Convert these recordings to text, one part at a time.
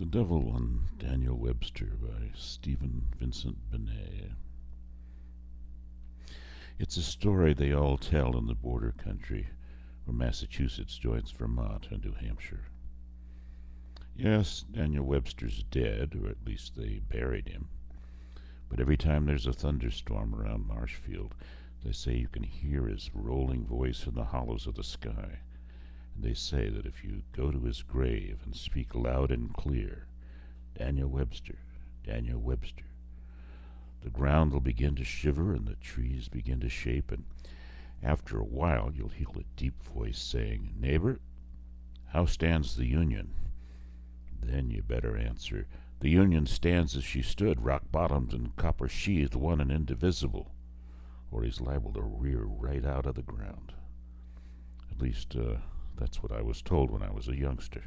The Devil One, Daniel Webster by Stephen Vincent Benet. It's a story they all tell in the border country where Massachusetts joins Vermont and New Hampshire. Yes, Daniel Webster's dead, or at least they buried him. But every time there's a thunderstorm around Marshfield, they say you can hear his rolling voice in the hollows of the sky. And they say that if you go to his grave and speak loud and clear, Daniel Webster, Daniel Webster, the ground will begin to shiver and the trees begin to shape, and after a while you'll hear a deep voice saying, "Neighbor, how stands the Union?" Then you better answer, "The Union stands as she stood, rock-bottomed and copper-sheathed, one and indivisible," or he's liable to rear right out of the ground. At least, that's what I was told when I was a youngster.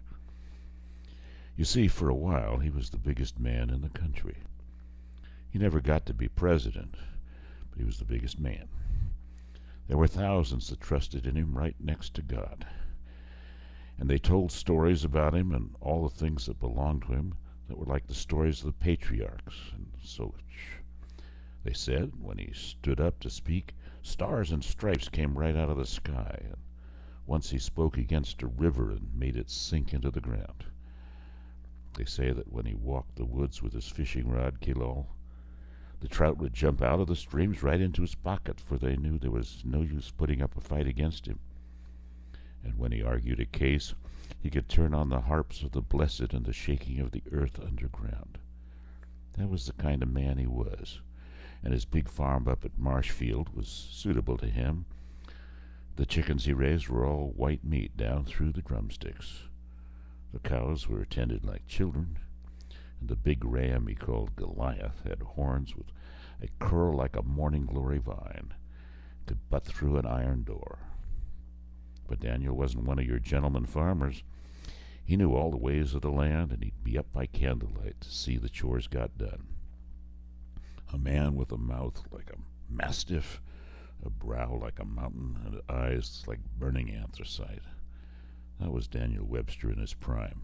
You see, for a while he was the biggest man in the country. He never got to be president, but he was the biggest man. There were thousands that trusted in him right next to God. And they told stories about him and all the things that belonged to him that were like the stories of the patriarchs and such. They said when he stood up to speak, stars and stripes came right out of the sky, and once he spoke against a river and made it sink into the ground. They say that when he walked the woods with his fishing rod, kilol, the trout would jump out of the streams right into his pocket, for they knew there was no use putting up a fight against him. And when he argued a case, he could turn on the harps of the blessed and the shaking of the earth underground. That was the kind of man he was, and his big farm up at Marshfield was suitable to him. The chickens he raised were all white meat down through the drumsticks. The cows were tended like children, and the big ram he called Goliath had horns with a curl like a morning glory vine, could butt through an iron door. But Daniel wasn't one of your gentleman farmers. He knew all the ways of the land, and he'd be up by candlelight to see the chores got done. A man with a mouth like a mastiff, a brow like a mountain, and eyes like burning anthracite. That was Daniel Webster in his prime.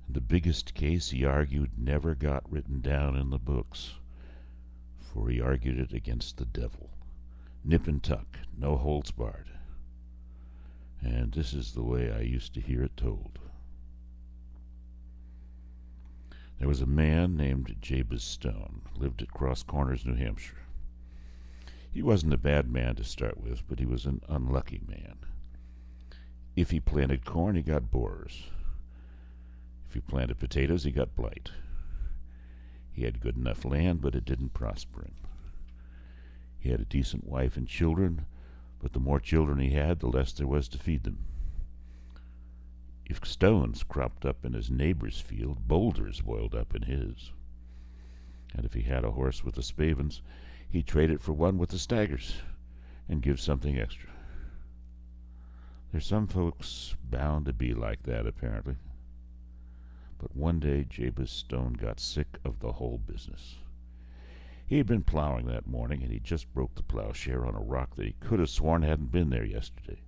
And the biggest case, he argued, never got written down in the books, for he argued it against the devil. Nip and tuck, no holds barred. And this is the way I used to hear it told. There was a man named Jabez Stone, lived at Cross Corners, New Hampshire. He wasn't a bad man to start with, but he was an unlucky man. If he planted corn, he got borers. If he planted potatoes, he got blight. He had good enough land, but it didn't prosper him. He had a decent wife and children, but the more children he had, the less there was to feed them. If stones cropped up in his neighbor's field, boulders boiled up in his. And if he had a horse with the spavins, he'd trade it for one with the staggers and give something extra. There's some folks bound to be like that, apparently. But one day Jabez Stone got sick of the whole business. He had been plowing that morning, and he just broke the plowshare on a rock that he could have sworn hadn't been there yesterday.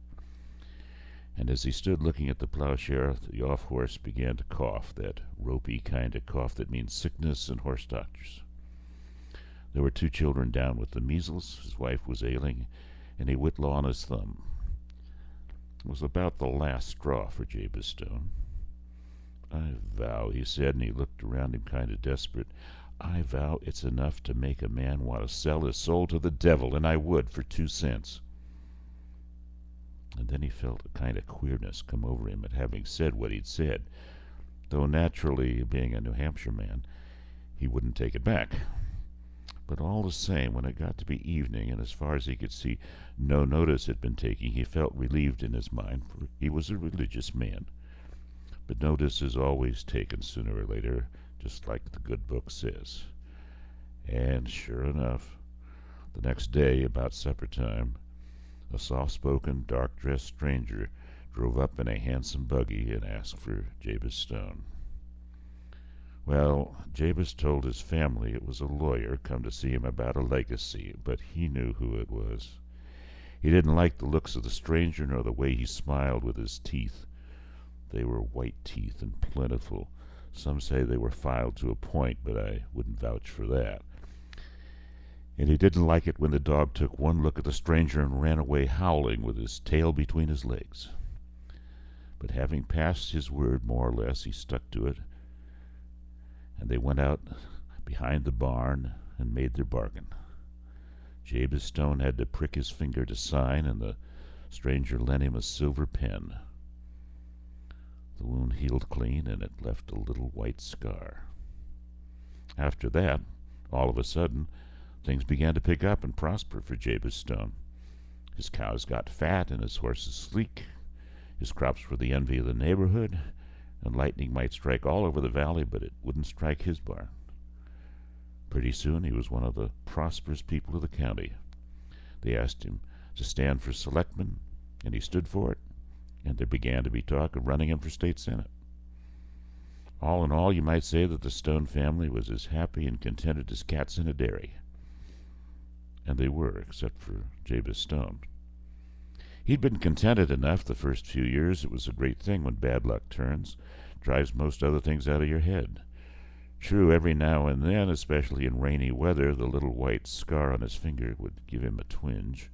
And as he stood looking at the plowshare, the off-horse began to cough, that ropey kind of cough that means sickness and horse doctors. There were 2 children down with the measles, his wife was ailing, and a whitlaw on his thumb. It was about the last straw for Jabez Stone. "I vow," he said, and he looked around him kind of desperate, "I vow it's enough to make a man want to sell his soul to the devil, and I would for 2 cents. And then he felt a kind of queerness come over him at having said what he'd said, though naturally, being a New Hampshire man, he wouldn't take it back. But all the same, when it got to be evening, and as far as he could see, no notice had been taken, he felt relieved in his mind, for he was a religious man. But notice is always taken sooner or later, just like the good book says. And sure enough, the next day, about supper time, a soft-spoken, dark-dressed stranger drove up in a handsome buggy and asked for Jabez Stone. Well, Jabez told his family it was a lawyer come to see him about a legacy, but he knew who it was. He didn't like the looks of the stranger nor the way he smiled with his teeth, They were white teeth and plentiful. Some say they were filed to a point, but I wouldn't vouch for that. And he didn't like it when the dog took one look at the stranger and ran away howling with his tail between his legs. But having passed his word, more or less, he stuck to it, and they went out behind the barn and made their bargain. Jabez Stone had to prick his finger to sign, and the stranger lent him a silver pen. The wound healed clean, and it left a little white scar. After that, all of a sudden, things began to pick up and prosper for Jabez Stone. His cows got fat and his horses sleek. His crops were the envy of the neighborhood, and lightning might strike all over the valley, but it wouldn't strike his barn. Pretty soon he was one of the prosperous people of the county. They asked him to stand for selectman, and he stood for it, and there began to be talk of running him for state senate. All in all, you might say that the Stone family was as happy and contented as cats in a dairy. And they were, except for Jabez Stone. He'd been contented enough the first few years. It was a great thing when bad luck turns, drives most other things out of your head. True, every now and then, especially in rainy weather, the little white scar on his finger would give him a twinge.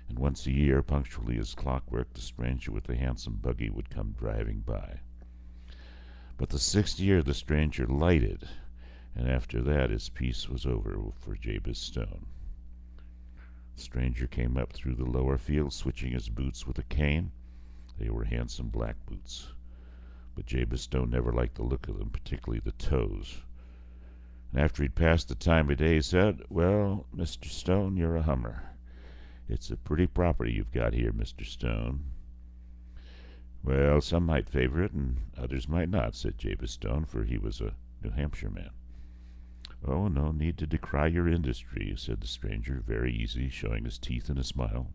And once a year, punctually as clockwork, the stranger with the handsome buggy would come driving by. But the 6th year the stranger lighted, and after that his peace was over for Jabez Stone. The stranger came up through the lower field, switching his boots with a cane. They were handsome black boots, but Jabez Stone never liked the look of them, particularly the toes. And after he'd passed the time of day, he said, "Well, Mr. Stone, you're a hummer. It's a pretty property you've got here, Mr. Stone." "Well, some might favor it, and others might not," said Jabez Stone, for he was a New Hampshire man. "Oh, no need to decry your industry," said the stranger, very easy, showing his teeth in a smile.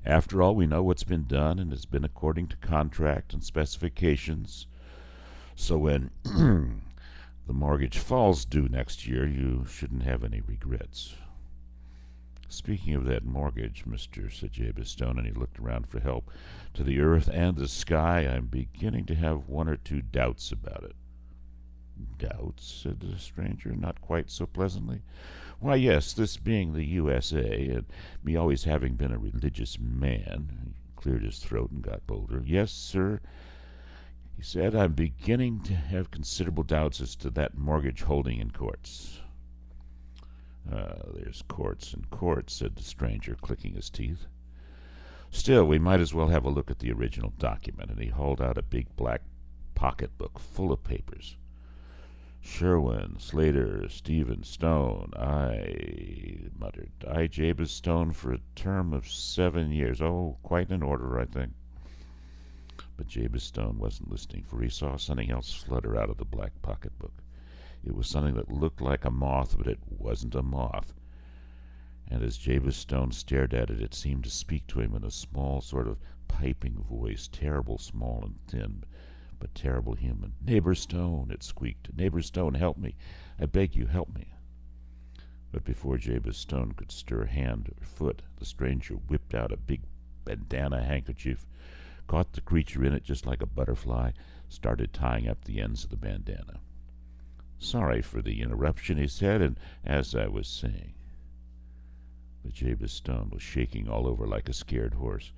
"After all, we know what's been done, and has been according to contract and specifications. So when the mortgage falls due next year, you shouldn't have any regrets." "Speaking of that mortgage, mister," said Jabez Stone, and he looked around for help, "to the earth and the sky, I'm beginning to have one or two doubts about it." "Doubts?" said the stranger, not quite so pleasantly. "Why, yes, this being the USA, and me always having been a religious man." He cleared his throat and got bolder. "Yes, sir," he said, "I'm beginning to have considerable doubts as to that mortgage holding in courts." "There's courts and courts," said the stranger, clicking his teeth. "Still, we might as well have a look at the original document," and he hauled out a big black pocketbook full of papers. "Sherwin, Slater, Stephen, Stone, I," muttered, "I, Jabez Stone, for a term of 7 years. Oh, quite in order, I think." But Jabez Stone wasn't listening, for he saw something else flutter out of the black pocketbook. It was something that looked like a moth, but it wasn't a moth. And as Jabez Stone stared at it, it seemed to speak to him in a small sort of piping voice, terrible small and thin, but terrible human. "Neighbor Stone," it squeaked. "Neighbor Stone, help me. I beg you, help me." But before Jabez Stone could stir hand or foot, the stranger whipped out a big bandana handkerchief, caught the creature in it just like a butterfly, started tying up the ends of the bandana. "Sorry for the interruption," he said, "and as I was saying—" But Jabez Stone was shaking all over like a scared horse.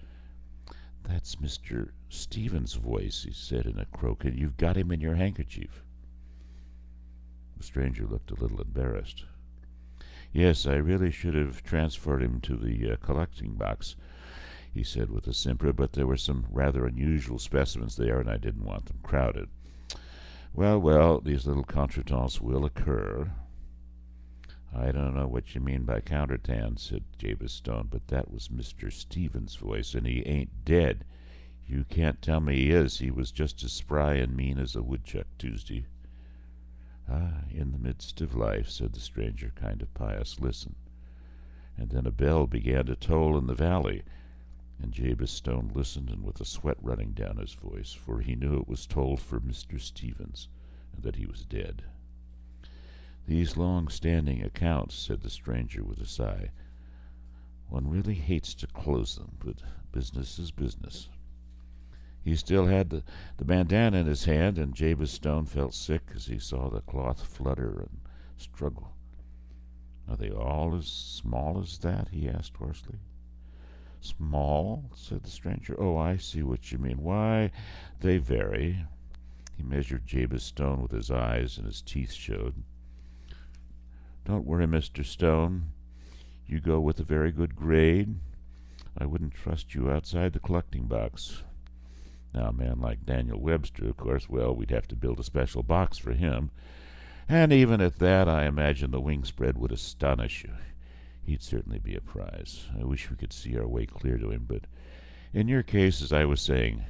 "That's Mr. Stephen's voice," he said in a croak, "and you've got him in your handkerchief." The stranger looked a little embarrassed. "Yes, I really should have transferred him to the collecting box," he said with a simper, "but there were some rather unusual specimens there, and I didn't want them crowded. Well, well, these little contretemps will occur." "I don't know what you mean by countertan," said Jabez Stone, "but that was Mr. Stephen's voice, and he ain't dead. You can't tell me he is. He was just as spry and mean as a woodchuck Tuesday." "Ah, in the midst of life," said the stranger, kind of pious. "Listen." And then a bell began to toll in the valley, and Jabez Stone listened, and with the sweat running down his voice, for he knew it was tolled for Mr. Stevens, and that he was dead. "These long-standing accounts," said the stranger with a sigh, "one really hates to close them, but business is business." He still had the bandana in his hand, and Jabez Stone felt sick as he saw the cloth flutter and struggle. "Are they all as small as that?" he asked hoarsely. "Small?" said the stranger. "Oh, I see what you mean. Why, they vary." He measured Jabez Stone with his eyes, and his teeth showed. "Don't worry, Mr. Stone. You go with a very good grade. I wouldn't trust you outside the collecting box. Now, a man like Daniel Webster, of course, well, we'd have to build a special box for him. And even at that, I imagine the wing spread would astonish you. He'd certainly be a prize. I wish we could see our way clear to him, but in your case, as I was saying—"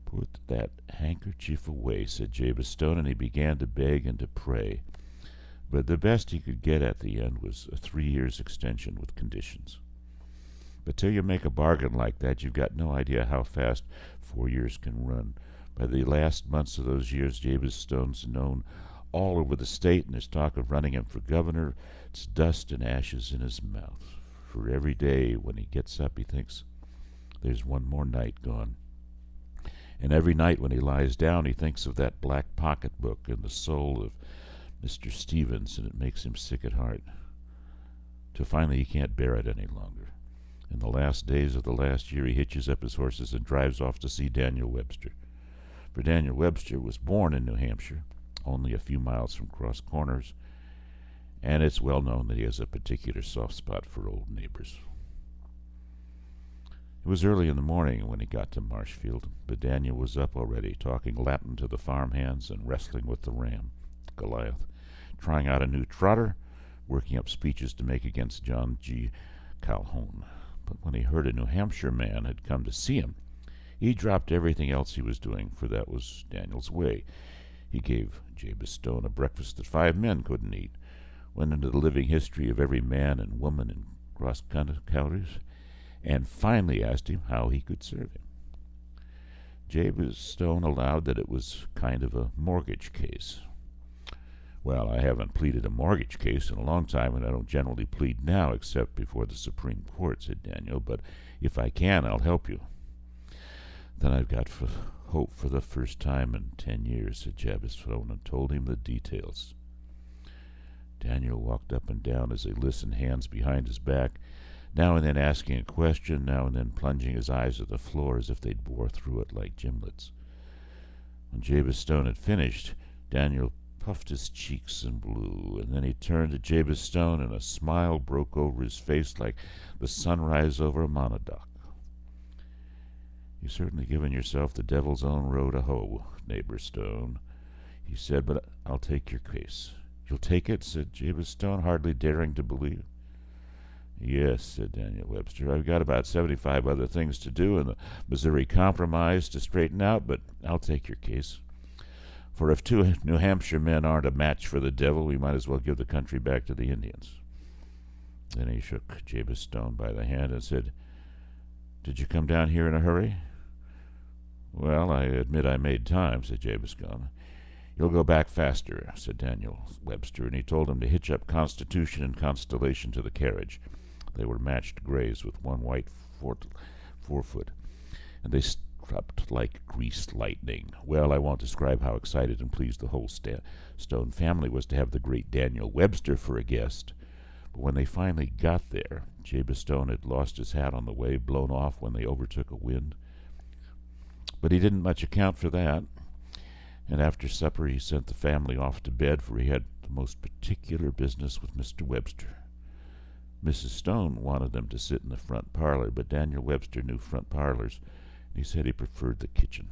"Put that handkerchief away," said Jabez Stone, and he began to beg and to pray. But the best he could get at the end was a 3 years extension with conditions. But till you make a bargain like that, you've got no idea how fast 4 years can run. By the last months of those years, Jabez Stone's known all over the state, and there's talk of running him for governor. It's dust and ashes in his mouth. For every day when he gets up, he thinks, there's one more night gone. And every night when he lies down, he thinks of that black pocketbook and the soul of Mr. Stevens, and it makes him sick at heart. Till finally he can't bear it any longer. In the last days of the last year, he hitches up his horses and drives off to see Daniel Webster. For Daniel Webster was born in New Hampshire, only a few miles from Cross Corners, and it's well known that he has a particular soft spot for old neighbors. It was early in the morning when he got to Marshfield, but Daniel was up already, talking Latin to the farmhands and wrestling with the ram, Goliath, trying out a new trotter, working up speeches to make against John G. Calhoun. But when he heard a New Hampshire man had come to see him, he dropped everything else he was doing, for that was Daniel's way. He gave Jabez Stone a breakfast that 5 men couldn't eat, went into the living history of every man and woman in cross counties, and finally asked him how he could serve him. Jabez Stone allowed that it was kind of a mortgage case. "Well, I haven't pleaded a mortgage case in a long time, and I don't generally plead now except before the Supreme Court," said Daniel, "but if I can, I'll help you." "Then I've got hope for the first time in 10 years, said Jabez Stone, and told him the details. Daniel walked up and down as they listened, hands behind his back, now and then asking a question, now and then plunging his eyes at the floor as if they'd bore through it like gimlets. When Jabez Stone had finished, Daniel puffed his cheeks and blew, and then he turned to Jabez Stone, and a smile broke over his face like the sunrise over a Monadnock. "You've certainly given yourself the devil's own row to hoe, neighbor Stone," he said, "but I'll take your case." "You'll take it?" said Jabez Stone, hardly daring to believe. "Yes," said Daniel Webster. "I've got about 75 other things to do and the Missouri Compromise to straighten out, but I'll take your case. For if 2 New Hampshire men aren't a match for the devil, we might as well give the country back to the Indians." Then he shook Jabez Stone by the hand and said, "Did you come down here in a hurry?" "Well, I admit I made time," said Jabez Stone. "You'll go back faster," said Daniel Webster, and he told him to hitch up Constitution and Constellation to the carriage. They were matched grays with one white forefoot, and they dropped like greased lightning. Well, I won't describe how excited and pleased the whole Stone family was to have the great Daniel Webster for a guest. But when they finally got there, Jabez Stone had lost his hat on the way, blown off when they overtook a wind. But he didn't much account for that, and after supper he sent the family off to bed, for he had the most particular business with Mr. Webster. Mrs. Stone wanted them to sit in the front parlor, but Daniel Webster knew front parlors, and he said he preferred the kitchen.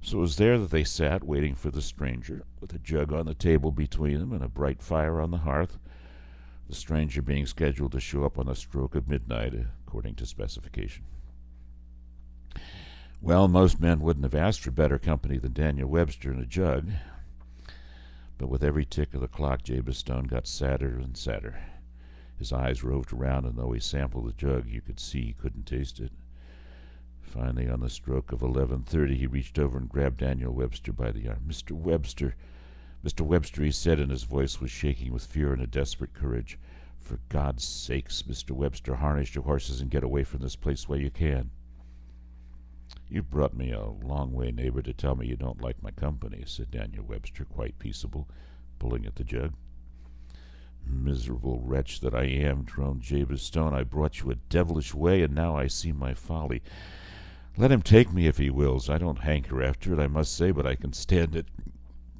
So it was there that they sat, waiting for the stranger, with a jug on the table between them and a bright fire on the hearth, the stranger being scheduled to show up on the stroke of midnight, according to specification. Well, most men wouldn't have asked for better company than Daniel Webster and a jug. But with every tick of the clock, Jabez Stone got sadder and sadder. His eyes roved around, and though he sampled the jug, you could see he couldn't taste it. Finally, on the stroke of 11:30, he reached over and grabbed Daniel Webster by the arm. Mr. Webster, he said, and his voice was shaking with fear and a desperate courage. "For God's sakes, Mr. Webster, harness your horses and get away from this place while you can." "You've brought me a long way, neighbor, to tell me you don't like my company," said Daniel Webster, quite peaceable, pulling at the jug. "Miserable wretch that I am," groaned Jabez Stone. "I brought you a devilish way, and now I see my folly. Let him take me if he wills. I don't hanker after it, I must say, but I can stand it.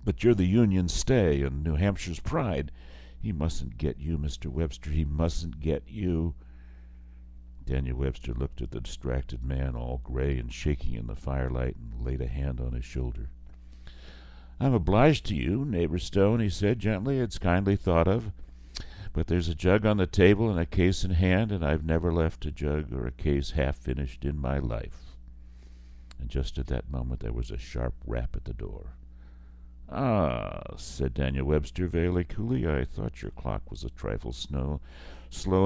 But you're the Union's stay and New Hampshire's pride. He mustn't get you, Mr. Webster. He mustn't get you." Daniel Webster looked at the distracted man, all gray and shaking in the firelight, and laid a hand on his shoulder. "I'm obliged to you, neighbor Stone," he said gently. "It's kindly thought of. But there's a jug on the table and a case in hand, and I've never left a jug or a case half finished in my life." And just at that moment there was a sharp rap at the door. "Ah," said Daniel Webster very coolly, "I thought your clock was a trifle slow,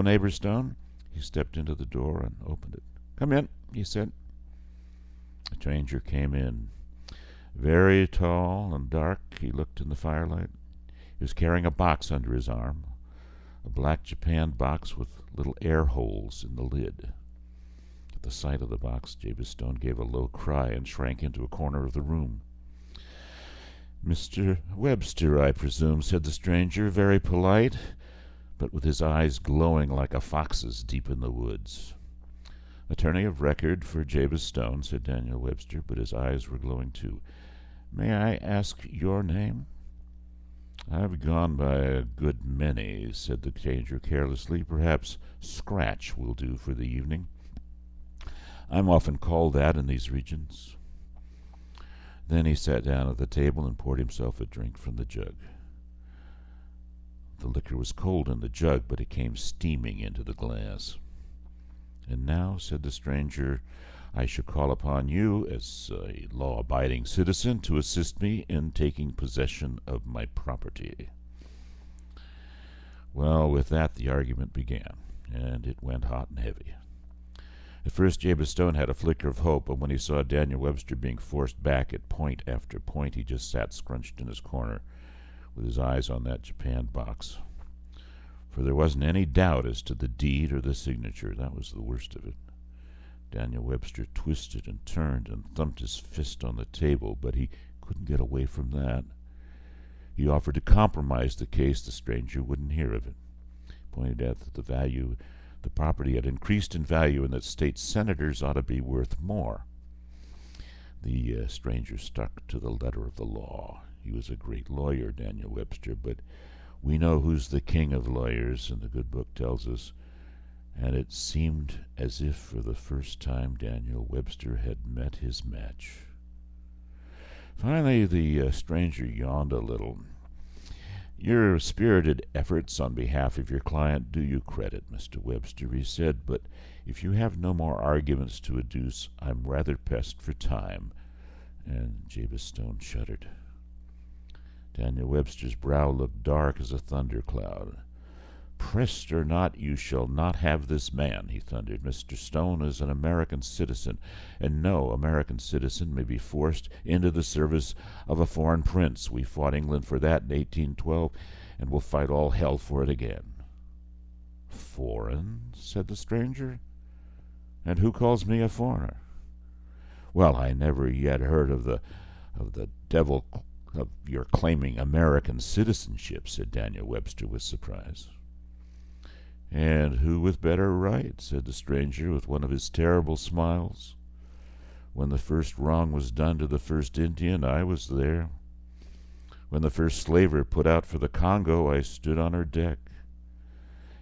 neighbor Stone." He stepped into the door and opened it. "Come in," he said. A stranger came in. Very tall and dark, he looked in the firelight. He was carrying a box under his arm, a black japanned box with little air holes in the lid. At the sight of the box, Jabez Stone gave a low cry and shrank into a corner of the room. "Mr. Webster, I presume," said the stranger, very polite, but with his eyes glowing like a fox's deep in the woods. "Attorney of record for Jabez Stone," said Daniel Webster, but his eyes were glowing too. "May I ask your name?" "I've gone by a good many," said the stranger carelessly. "Perhaps Scratch will do for the evening. I'm often called that in these regions." Then he sat down at the table and poured himself a drink from the jug. The liquor was cold in the jug, but it came steaming into the glass. "And now," said the stranger, "I shall call upon you, as a law-abiding citizen, to assist me in taking possession of my property." Well, with that the argument began, and it went hot and heavy. At first Jabez Stone had a flicker of hope, but when he saw Daniel Webster being forced back at point after point, he just sat scrunched in his corner, with his eyes on that japanned box. For there wasn't any doubt as to the deed or the signature. That was the worst of it. Daniel Webster twisted and turned and thumped his fist on the table, but he couldn't get away from that. He offered to compromise the case. The stranger wouldn't hear of it. He pointed out that the property had increased in value, and that state senators ought to be worth more. The stranger stuck to the letter of the law. He was a great lawyer, Daniel Webster, but we know who's the king of lawyers, and the good book tells us. And it seemed as if for the first time Daniel Webster had met his match. Finally the stranger yawned a little. "Your spirited efforts on behalf of your client do you credit, Mr. Webster," he said, "but if you have no more arguments to adduce, I'm rather pressed for time." And Jabez Stone shuddered. Daniel Webster's brow looked dark as a thundercloud. "Pressed or not, you shall not have this man," he thundered. "Mr. Stone is an American citizen, and no American citizen may be forced into the service of a foreign prince. We fought England for that in 1812, and will fight all hell for it again." "Foreign?" said the stranger. "And who calls me a foreigner?" "Well, I never yet heard of the devil of your claiming American citizenship," said Daniel Webster with surprise. "And who with better right?" said the stranger with one of his terrible smiles. "When the first wrong was done to the first Indian, I was there. When the first slaver put out for the Congo, I stood on her deck.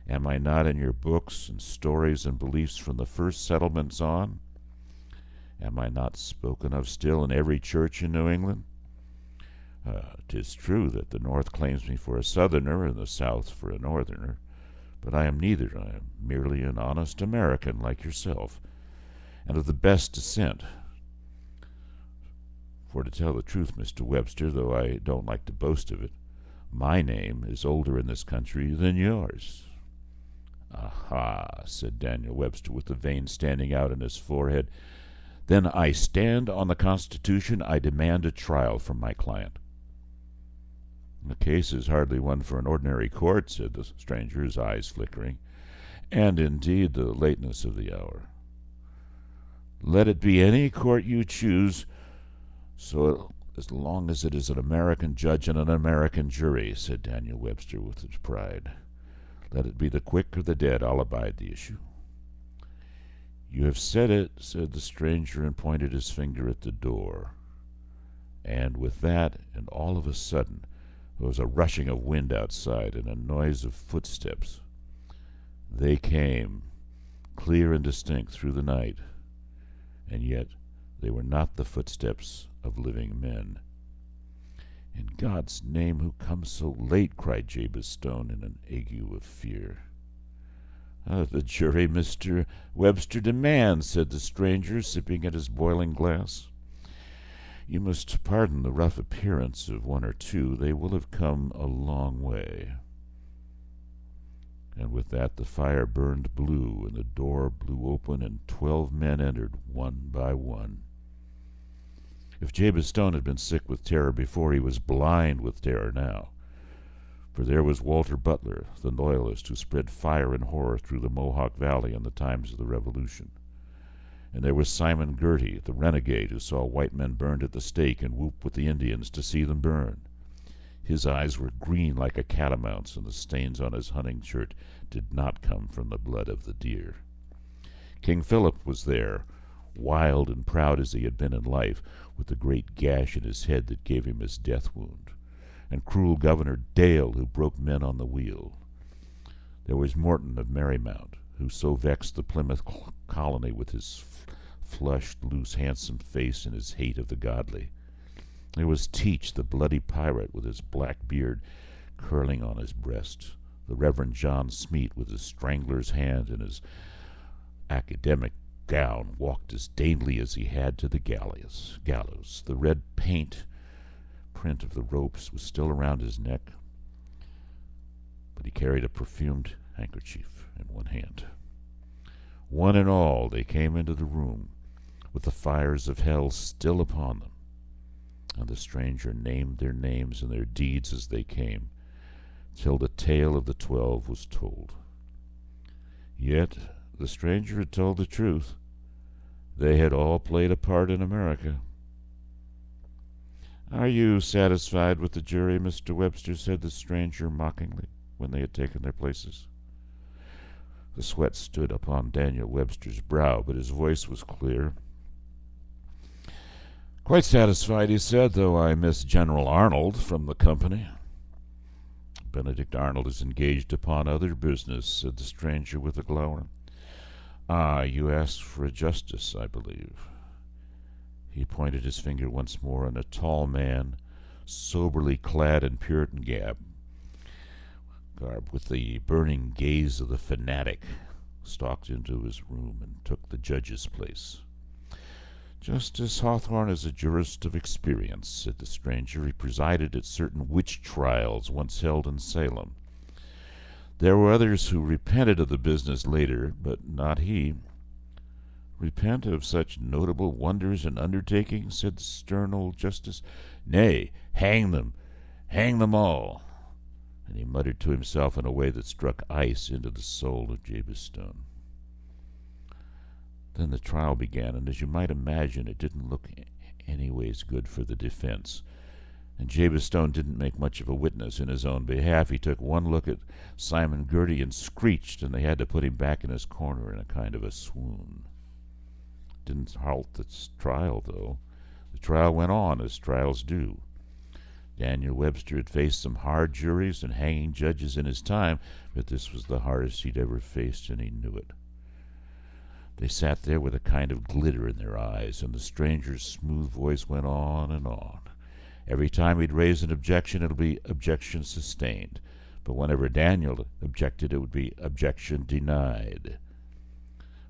Am I not in your books and stories and beliefs from the first settlements on? Am I not spoken of still in every church in New England? 'Tis true that the North claims me for a Southerner and the South for a Northerner, but I am neither. I am merely an honest American like yourself, and of the best descent. For to tell the truth, Mr. Webster, though I don't like to boast of it, my name is older in this country than yours." "Aha," said Daniel Webster with the veins standing out on his forehead. "Then I stand on the Constitution. I demand a trial from my client." "The case is hardly one for an ordinary court," said the stranger, his eyes flickering, "and indeed the lateness of the hour." Let it be any court you choose, so as long as it is an American judge and an American jury, said Daniel Webster with his pride. Let it be the quick or the dead, I'll abide the issue. You have said it, said the stranger, and pointed his finger at the door. And with that, and all of a sudden, there was a rushing of wind outside and a noise of footsteps. They came, clear and distinct through the night, and yet they were not the footsteps of living men. In God's name, who comes so late? Cried Jabez Stone in an ague of fear. The jury, Mr. Webster demands, said the stranger, sipping at his boiling glass. You must pardon the rough appearance of one or two. They will have come a long way. And with that the fire burned blue, and the door blew open, and 12 men entered, one by one. If Jabez Stone had been sick with terror before, he was blind with terror now. For there was Walter Butler, the Loyalist who spread fire and horror through the Mohawk Valley in the times of the Revolution. And there was Simon Girty, the renegade who saw white men burned at the stake and whooped with the Indians to see them burn. His eyes were green like a catamount's, and the stains on his hunting shirt did not come from the blood of the deer. King Philip was there, wild and proud as he had been in life, with the great gash in his head that gave him his death wound, and cruel Governor Dale, who broke men on the wheel. There was Morton of Merrymount, who so vexed the Plymouth colony with his flushed, loose, handsome face and his hate of the godly. There was Teach, the bloody pirate, with his black beard curling on his breast, the Reverend John Smeet, with his strangler's hand and his academic gown, walked as daintily as he had to the gallows. The red print of the ropes was still around his neck, but he carried a perfumed handkerchief in one hand. One and all they came into the room, with the fires of hell still upon them, and the stranger named their names and their deeds as they came, till the tale of the 12 was told. Yet the stranger had told the truth. They had all played a part in America. "Are you satisfied with the jury, Mr. Webster?" said the stranger mockingly, when they had taken their places. The sweat stood upon Daniel Webster's brow, but his voice was clear. "Quite satisfied," he said, "though I miss General Arnold from the company." "Benedict Arnold is engaged upon other business," said the stranger with a glower. "Ah, you asked for a justice, I believe." He pointed his finger once more, and a tall man, soberly clad in Puritan garb, with the burning gaze of the fanatic, stalked into his room and took the judge's place. "Justice Hawthorne is a jurist of experience," said the stranger. "He presided at certain witch trials once held in Salem. There were others who repented of the business later, but not he." "Repent of such notable wonders and undertakings?" said the stern old justice. "Nay, hang them all." And he muttered to himself in a way that struck ice into the soul of Jabez Stone. Then the trial began, and as you might imagine, it didn't look anyways good for the defense. And Jabez Stone didn't make much of a witness in his own behalf. He took one look at Simon Girty and screeched, and they had to put him back in his corner in a kind of a swoon. Didn't halt the trial, though. The trial went on, as trials do. Daniel Webster had faced some hard juries and hanging judges in his time, but this was the hardest he'd ever faced, and he knew it. They sat there with a kind of glitter in their eyes, and the stranger's smooth voice went on and on. Every time he'd raise an objection, it would be objection sustained. But whenever Daniel objected, it would be objection denied.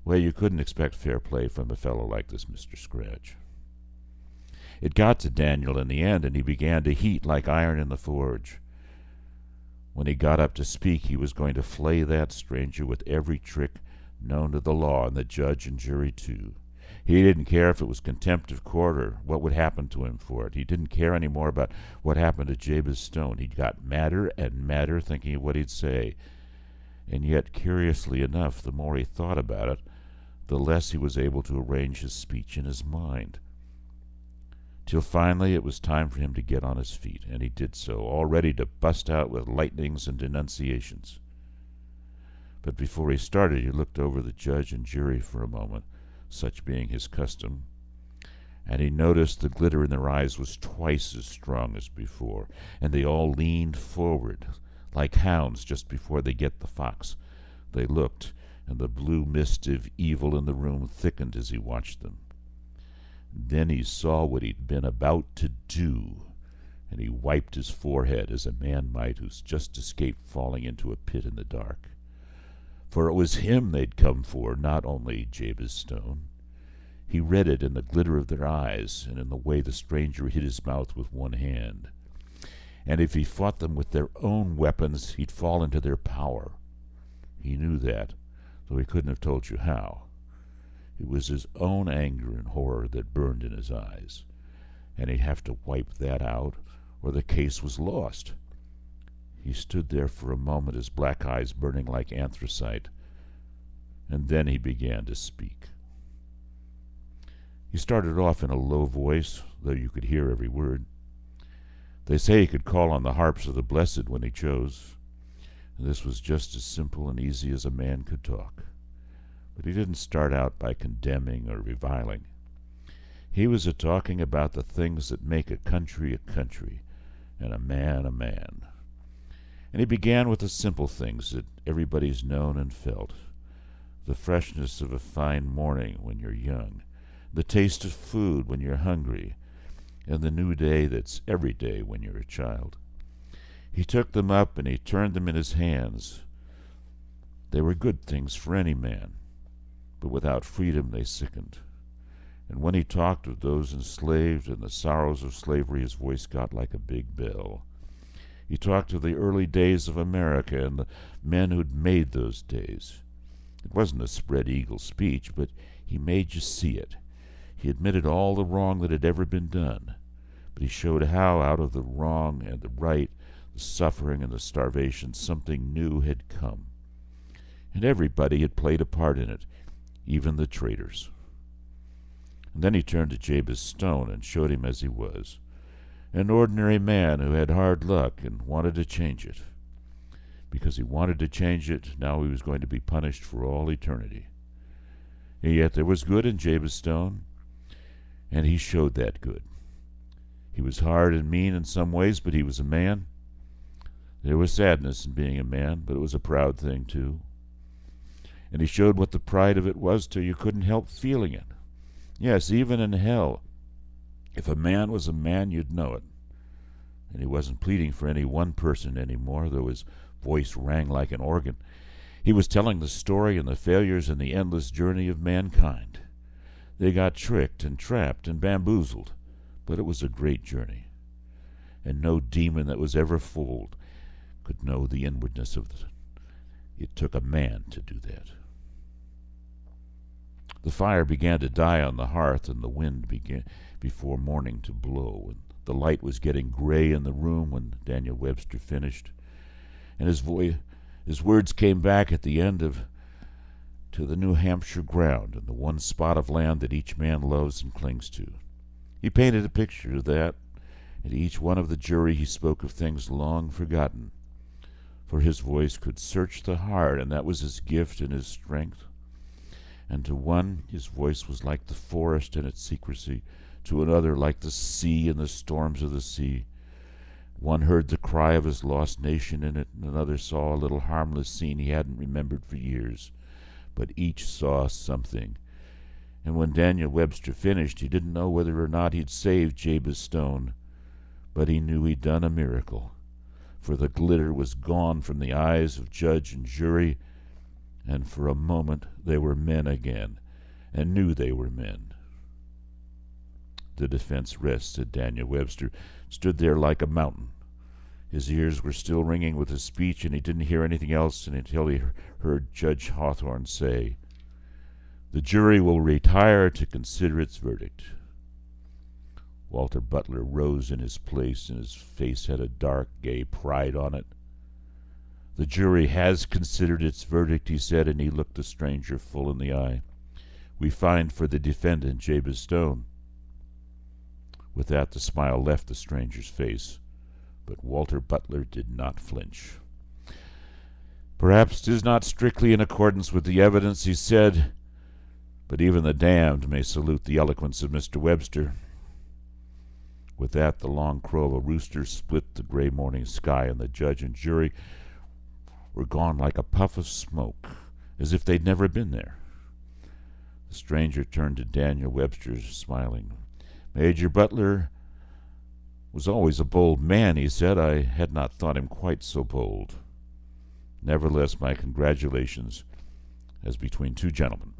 Well, you couldn't expect fair play from a fellow like this Mr. Scratch. It got to Daniel in the end, and he began to heat like iron in the forge. When he got up to speak, he was going to flay that stranger with every trick known to the law, and the judge and jury too. He didn't care if it was contempt of court or what would happen to him for it. He didn't care any more about what happened to Jabez Stone. He got madder and madder thinking of what he'd say. And yet, curiously enough, the more he thought about it, the less he was able to arrange his speech in his mind. Till finally it was time for him to get on his feet, and he did so, all ready to bust out with lightnings and denunciations. But before he started, he looked over the judge and jury for a moment, such being his custom, and he noticed the glitter in their eyes was twice as strong as before, and they all leaned forward, like hounds just before they get the fox. They looked, and the blue mist of evil in the room thickened as he watched them. Then he saw what he'd been about to do, and he wiped his forehead as a man might who's just escaped falling into a pit in the dark. For it was him they'd come for, not only Jabez Stone. He read it in the glitter of their eyes and in the way the stranger hid his mouth with one hand. And if he fought them with their own weapons, he'd fall into their power. He knew that, though he couldn't have told you how. It was his own anger and horror that burned in his eyes, and he'd have to wipe that out, or the case was lost. He stood there for a moment, his black eyes burning like anthracite, and then he began to speak. He started off in a low voice, though you could hear every word. They say he could call on the harps of the blessed when he chose, and this was just as simple and easy as a man could talk. But he didn't start out by condemning or reviling. He was a-talking about the things that make a country, and a man. And he began with the simple things that everybody's known and felt. The freshness of a fine morning when you're young, the taste of food when you're hungry, and the new day that's every day when you're a child. He took them up and he turned them in his hands. They were good things for any man, but without freedom they sickened. And when he talked of those enslaved and the sorrows of slavery, his voice got like a big bell. He talked of the early days of America and the men who'd made those days. It wasn't a spread-eagle speech, but he made you see it. He admitted all the wrong that had ever been done, but he showed how out of the wrong and the right, the suffering and the starvation, something new had come. And everybody had played a part in it, even the traitors. And then he turned to Jabez Stone and showed him as he was, an ordinary man who had hard luck and wanted to change it. Because he wanted to change it, now he was going to be punished for all eternity. And yet there was good in Jabez Stone, and he showed that good. He was hard and mean in some ways, but he was a man. There was sadness in being a man, but it was a proud thing too. And he showed what the pride of it was till you couldn't help feeling it. Yes, even in hell, if a man was a man, you'd know it. And he wasn't pleading for any one person anymore, though his voice rang like an organ. He was telling the story and the failures and the endless journey of mankind. They got tricked and trapped and bamboozled, but it was a great journey. And no demon that was ever fooled could know the inwardness of it. It took a man to do that. The fire began to die on the hearth, and the wind began before morning to blow, and the light was getting gray in the room when Daniel Webster finished, and his words came back at the end to the New Hampshire ground and the one spot of land that each man loves and clings to. He painted a picture of that, and to each one of the jury he spoke of things long forgotten, for his voice could search the heart, and that was his gift and his strength. And to one his voice was like the forest in its secrecy, to another like the sea and the storms of the sea. One heard the cry of his lost nation in it, and another saw a little harmless scene he hadn't remembered for years. But each saw something. And when Daniel Webster finished, he didn't know whether or not he'd saved Jabez Stone, but he knew he'd done a miracle, for the glitter was gone from the eyes of judge and jury, and for a moment they were men again, and knew they were men. The defense rest, said Daniel Webster, stood there like a mountain. His ears were still ringing with his speech, and he didn't hear anything else until he heard Judge Hawthorne say, "The jury will retire to consider its verdict." Walter Butler rose in his place, and his face had a dark, gay pride on it. "The jury has considered its verdict," he said, and he looked the stranger full in the eye. we find for the defendant, Jabez Stone." With that, the smile left the stranger's face, but Walter Butler did not flinch. "Perhaps 'tis not strictly in accordance with the evidence," he said, "but even the damned may salute the eloquence of Mr. Webster." With that, the long crow of a rooster split the gray morning sky, and the judge and jury were gone like a puff of smoke, as if they'd never been there. The stranger turned to Daniel Webster, smiling. "Major Butler was always a bold man," he said. "I had not thought him quite so bold. Nevertheless, my congratulations as between two gentlemen."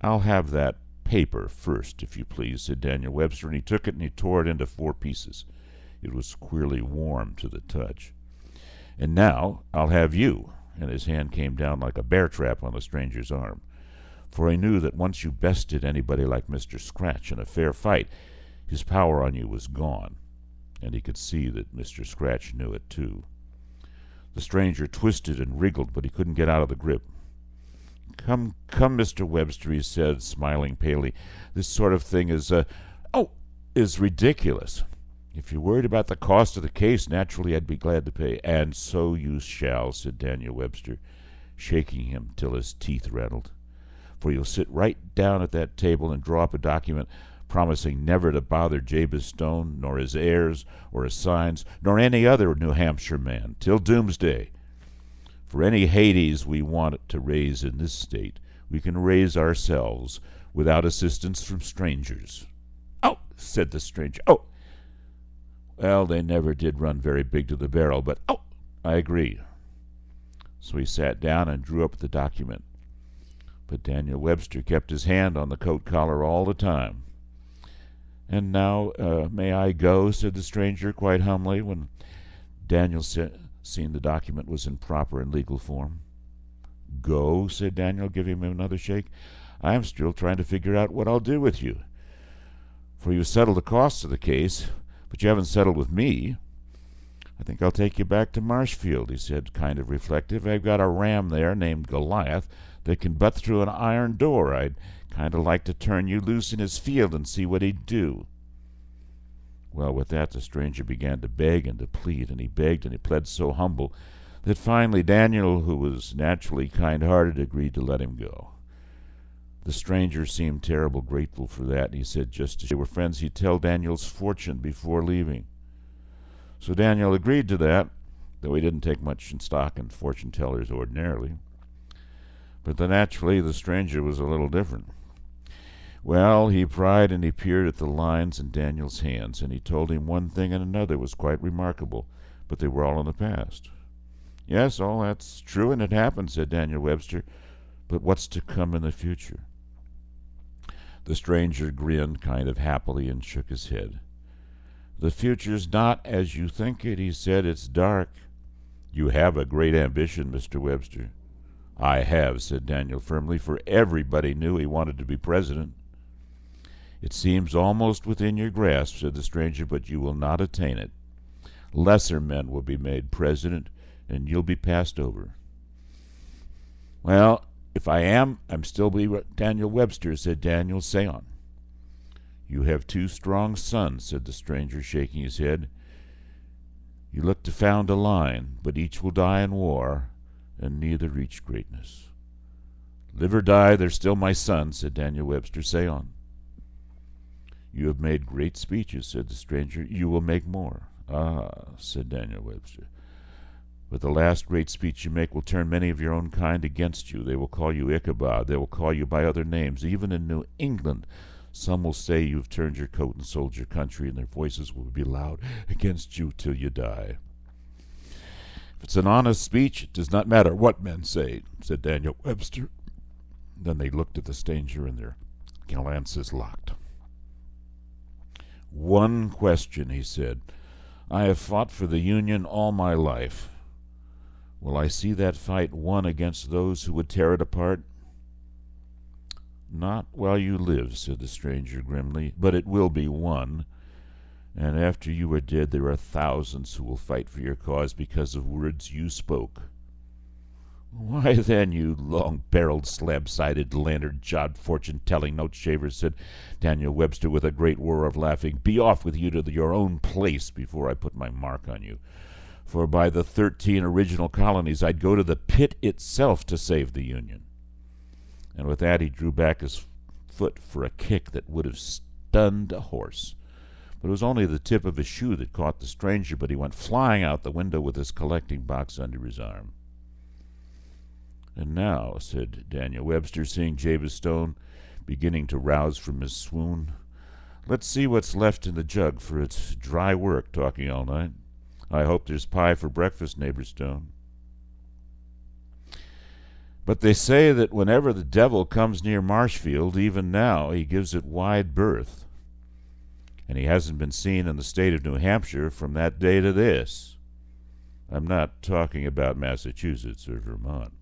"I'll have that paper first, if you please," said Daniel Webster, and he took it and he tore it into 4 pieces. It was queerly warm to the touch. "And now I'll have you," and his hand came down like a bear trap on the stranger's arm. For he knew that once you bested anybody like Mr. Scratch in a fair fight, his power on you was gone, and he could see that Mr. Scratch knew it too. The stranger twisted and wriggled, but he couldn't get out of the grip. Come, Mr. Webster," he said, smiling palely. "This sort of thing is ridiculous. If you're worried about the cost of the case, naturally I'd be glad to pay." "And so you shall," said Daniel Webster, shaking him till his teeth rattled. "For you'll sit right down at that table and draw up a document promising never to bother Jabez Stone, nor his heirs, or his signs, nor any other New Hampshire man, till doomsday. For any Hades we want to raise in this state, we can raise ourselves without assistance from strangers." "Oh," said the stranger. "Oh, well, they never did run very big to the barrel, but I agree." So he sat down and drew up the document. But Daniel Webster kept his hand on the coat collar all the time. "And now, may I go?" said the stranger quite humbly, when Daniel seen the document was in proper and legal form. "Go?" said Daniel, giving him another shake. "I am still trying to figure out what I'll do with you. For you've settled the costs of the case, but you haven't settled with me. I think I'll take you back to Marshfield," he said, kind of reflective. "I've got a ram there named Goliath that can butt through an iron door. I'd kind of like to turn you loose in his field and see what he'd do." Well, with that, the stranger began to beg and to plead, and he begged and he pled so humble that finally Daniel, who was naturally kind-hearted, agreed to let him go. The stranger seemed terrible grateful for that, and he said just as they were friends he'd tell Daniel's fortune before leaving. So Daniel agreed to that, though he didn't take much in stock in fortune-tellers ordinarily. But then naturally the stranger was a little different. Well, he pried and he peered at the lines in Daniel's hands, and he told him one thing and another was quite remarkable, but they were all in the past. "Yes, all that's true, and it happened," said Daniel Webster, "but what's to come in the future?" The stranger grinned kind of happily and shook his head. "The future's not as you think it," he said. "It's dark." "You have a great ambition, Mr. Webster." "I have," said Daniel firmly, for everybody knew he wanted to be president. "It seems almost within your grasp," said the stranger, "but you will not attain it. Lesser men will be made president, and you'll be passed over." "Well, if I am, I'm still Daniel Webster," said Daniel. "Say on." "You have 2 strong sons," said the stranger, shaking his head. "You look to found a line, but each will die in war, and neither reach greatness." "Live or die, they're still my sons," said Daniel Webster. "Say on." "You have made great speeches," said the stranger. "You will make more." "Ah," said Daniel Webster, "but the last great speech you make will turn many of your own kind against you. They will call you Ichabod. They will call you by other names. Even in New England some will say you've turned your coat and sold your country, and their voices will be loud against you till you die." "If it's an honest speech, it does not matter what men say," said Daniel Webster. Then they looked at the stranger, and their glances locked. "One question," he said. "I have fought for the Union all my life. Will I see that fight won against those who would tear it apart?" "Not while you live," said the stranger grimly, "but it will be won. And after you are dead, there are thousands who will fight for your cause because of words you spoke. "Why, then, you long-barreled, slab-sided, lantern-jawed, fortune-telling note-shaver," said Daniel Webster with a great roar of laughing, "be off with you to your own place before I put my mark on you. For by the 13 original colonies, I'd go to the pit itself to save the Union." And with that he drew back his foot for a kick that would have stunned a horse. But it was only the tip of his shoe that caught the stranger, but he went flying out the window with his collecting box under his arm. "And now," said Daniel Webster, seeing Jabez Stone beginning to rouse from his swoon, "let's see what's left in the jug, for it's dry work talking all night. I hope there's pie for breakfast, neighbor Stone." "But they say that whenever the devil comes near Marshfield, even now, he gives it wide berth. And he hasn't been seen in the state of New Hampshire from that day to this. I'm not talking about Massachusetts or Vermont."